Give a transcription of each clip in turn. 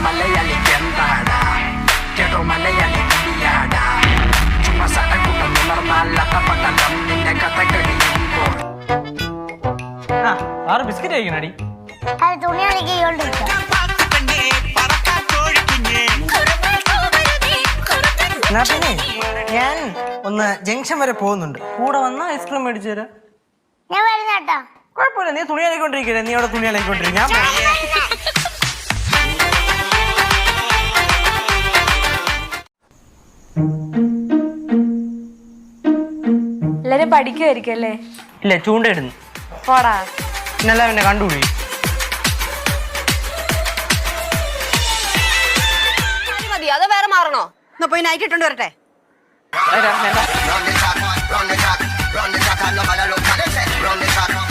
മലയാളിക്ക് എന്താടാ കേട്ടോ മലയാളി കടിയാടാ ചുമ്മാ സടകൂട്ടം ഉണർന്നാലത്തപ്പട്ടം നിന്റെ കഥ കഴിയുമ്പോൾ ബിസ്ക്കറ്റ് കഴിക്കണടി തുണി അടിക്കൊണ്ടിരിക്കും. എന്നാ പിന്നെ ഞാൻ ഒന്ന് ജംഗ്ഷൻ വരെ പോകുന്നുണ്ട്, കൂടെ വന്ന ഐസ്ക്രീം മേടിച്ചു തരാം. ഞാൻ വരുന്നേട്ടാ. കുഴപ്പമില്ല, നീ തുണി അലക്കൊണ്ടിരിക്കല്ലേ, നീ അവിടെ തുണി അലക്കൊണ്ടിരിക്കും. ഞാൻ എല്ലാരും പഠിക്കുമായിരിക്കും അല്ലേ? ഇല്ല, ചൂണ്ടയിടുന്നു. പോടാ, പിന്നെല്ലാം എന്നെ കണ്ടുപിടി. മതി, അത് വേറെ മാറണോ? എന്നാ പോയി നൈറ്റ് ഇട്ടോണ്ട് വരട്ടെ.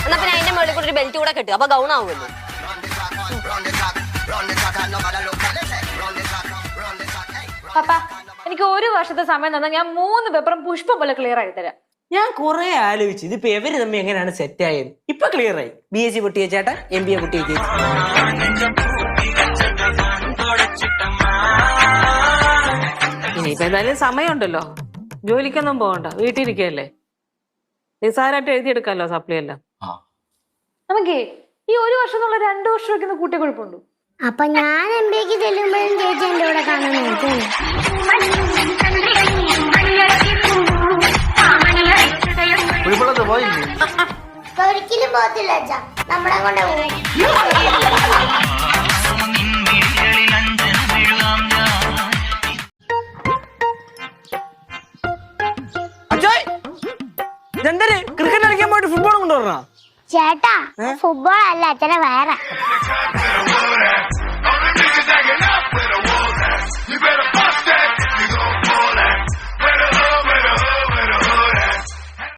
എന്നാ പിന്നെ അതിന്റെ മുകളിൽ കൂടെ ഒരു ബെൽറ്റ് കൂടെ കെട്ടുക, അപ്പൊ ഗൗൺ ആവുമല്ലോ. പപ്പ എനിക്ക് ഒരു വർഷത്തെ സമയം തന്നാൽ ഞാൻ 3 പേപ്പറും പുഷ്പം പോലെ ക്ലിയർ ആക്കി തരാം. ഞാൻ കുറെ ആലോചിച്ചു ഇതിപ്പോ എവര് തമ്മിൽ എങ്ങനെയാണ് സെറ്റ് ആയത്. ഇപ്പൊ ക്ലിയർ ആയി. BSc പൊട്ടിയ ചേട്ടൻ, MBA പൊട്ടിയ ചേച്ചി. ഇനിയിപ്പോ എന്തായാലും സമയമുണ്ടല്ലോ, ജോലിക്കൊന്നും പോകണ്ട, വീട്ടിലിരിക്കല്ലേ, നിസാരമായിട്ട് എഴുതിയെടുക്കാമല്ലോ സപ്ലി എല്ലാം. നമുക്ക് ഈ ഒരു വർഷം എന്നുള്ള 2 വർഷമൊക്കെ ഒന്ന് കൂട്ടിയ കുഴപ്പമുണ്ടോ? അപ്പൊ ഞാൻ MBAക്ക് ചെല്ലുമ്പോഴും ചേച്ചി എന്റെ കൂടെ കാണാൻ നോക്കുന്നു. ഒരിക്കലും പോകത്തില്ല അച്ഛാ, നമ്മളെ കൊണ്ട് പോകും. ക്രിക്കറ്റ് കളിക്കാൻ പോയിട്ട് ഫുട്ബോൾ കൊണ്ടുവരണ ചേട്ടാ, ഫുട്ബോൾ അല്ല അച്ഛനെ വേറെ.